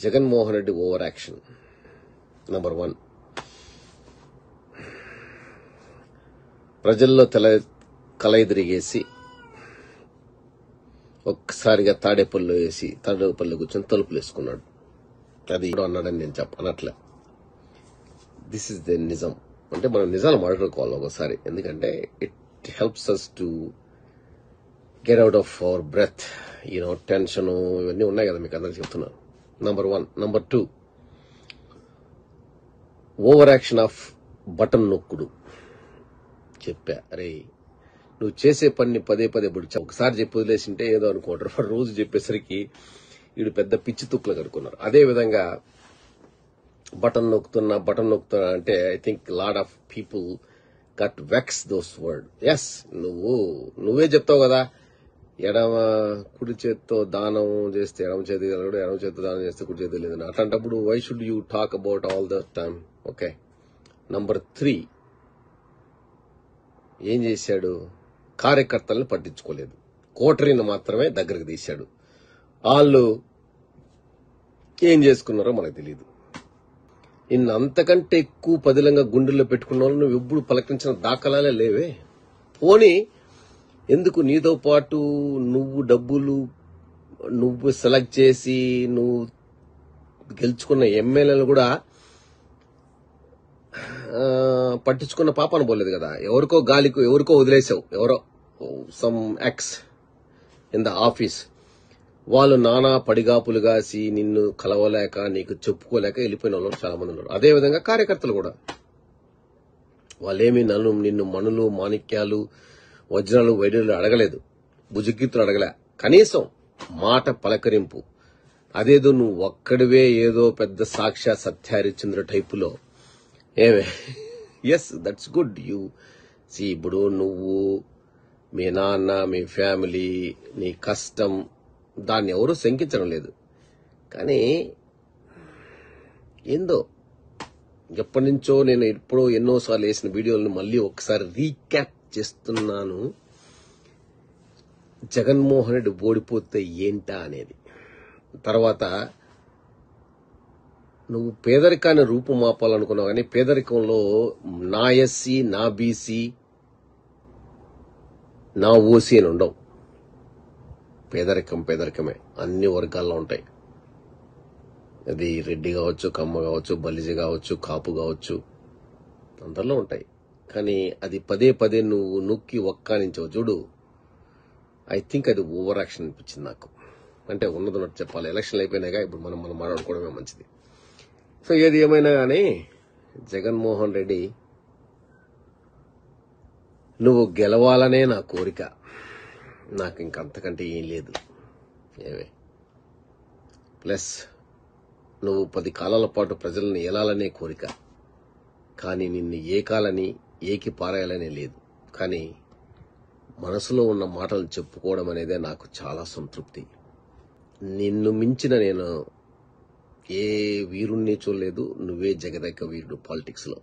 Jaganmohan Reddy over action number 1. ప్రజల్లో కలయిదిరిగేసి ఒక్కసారిగా తాడేపల్లి కూర్చొని తలుపులు వేసుకున్నాడు. అది అన్నాడని నేను అనట్లే. దిస్ ఇస్ ద నిజం. అంటే మనం నిజాలు మాట్లాడుకోవాలి ఒకసారి, ఎందుకంటే it helps us to get out of our breath. Tension ఇవన్నీ ఉన్నాయి కదా, మీకు అందరికి చెప్తున్నాను. Number 1. Number 2, over action of button నొక్కుడు. చెప్పా, అరే నువ్వు చేసే పని పదే ఒకసారి చెప్పి వదిలేసింటే ఏదో అనుకుంటారు. రోజు చెప్పేసరికి వీడు పెద్ద పిచ్చి తుక్కులు కడుక్కున్నారు. అదే విధంగా బటన్ నొక్కుతున్నా అంటే I think lot of people got vex those word. Yes, నువ్వే చెప్తావు కదా, కుడి చేత్తో దానం చేస్తే ఎడమ చేతి కలగడు, ఎడమ చేతితో దానం చేస్తే కుడి చేతి లేదు. అట్లాంటప్పుడు why should you talk about all the time? Okay. Number 3, ఏం చేశాడు? కార్యకర్తలను పట్టించుకోలేదు, కోటరీని మాత్రమే దగ్గరకు తీశాడు. వాళ్ళు ఏం చేసుకున్నారో మనకు తెలియదు. అంతకంటే ఎక్కువ పదిలంగా గుండెల్లో పెట్టుకున్న వాళ్ళు నువ్వు ఎప్పుడు పలకరించిన దాఖలాలే లేవే. పోనీ ఎందుకు నీతో పాటు నువ్వు సెలెక్ట్ చేసి నువ్వు గెలుచుకున్న ఎమ్మెల్యేలు కూడా పట్టించుకున్న పాపను పోలేదు కదా. ఎవరికో వదిలేసావు. ఎవరో some X in the office, వాళ్ళు నానా పడిగాపులు కాసి నిన్ను కలవలేక నీకు చెప్పుకోలేక వెళ్ళిపోయిన వాళ్ళు చాలా మంది ఉన్నారు. అదేవిధంగా కార్యకర్తలు కూడా వాళ్ళేమి నిన్ను మణులు, మాణిక్యాలు, వజ్రాలు, వైడూర్యాలు అడగలేదు, భుజకీర్తులు అడగలే. కనీసం మాట పలకరింపు. అదేదో నువ్వు ఒక్కడివే ఏదో పెద్ద సాక్షాత్ సత్యహరిశ్చంద్ర టైపులో ఏమే. Yes, that's good. ఇప్పుడు నువ్వు, మీ నాన్న, మీ ఫ్యామిలీ, నీ కష్టం, దాన్ని ఎవరూ శంకించడం లేదు. కానీ ఏందో ఎప్పటి నుంచో నేను ఎన్నోసార్లు వేసిన వీడియోలను మళ్ళీ ఒకసారి రీక్యాప్ చేస్తున్నాను. జగన్మోహన్ రెడ్డి ఓడిపోతే ఏంటా అనేది. తర్వాత నువ్వు పేదరికాన్ని రూపుమాపాలనుకున్నావు, కానీ పేదరికంలో నా ఎస్సీ, నా బీసీ, నా ఓసీ అని ఉండవు. పేదరికమే అన్ని వర్గాల్లో ఉంటాయి. అది రెడ్డి కావచ్చు, కమ్మ కావచ్చు, బలిజ కావచ్చు, కాపు కావచ్చు, అందరిలో ఉంటాయి. కానీ అది పదే నువ్వు నొక్కి ఒక్కానించవు చూడు. ఐ థింక్ అది ఓవర్ యాక్షన్ అనిపించింది నాకు. అంటే ఉన్నదన్నట్టు చెప్పాలి. ఎలక్షన్లు అయిపోయినాయిగా, ఇప్పుడు మనం మాట్లాడుకోవడమే మంచిది. సో ఏది ఏమైనా కానీ జగన్మోహన్ రెడ్డి, నువ్వు గెలవాలనే నా కోరిక. నాకు ఇంకంతకంటే ఏం లేదు. ప్లస్ నువ్వు 10 కాలాల పాటు ప్రజలను ఏలాలనే కోరిక. కానీ నిన్ను ఏకి పారేయాలనే లేదు. కానీ మనసులో ఉన్న మాటలు చెప్పుకోవడం అనేదే నాకు చాలా సంతృప్తి. నిన్ను మించిన నేను ఏ వీరుణ్ణి చూడలేదు. నువ్వే జగదేక వీరుడు పాలిటిక్స్ లో.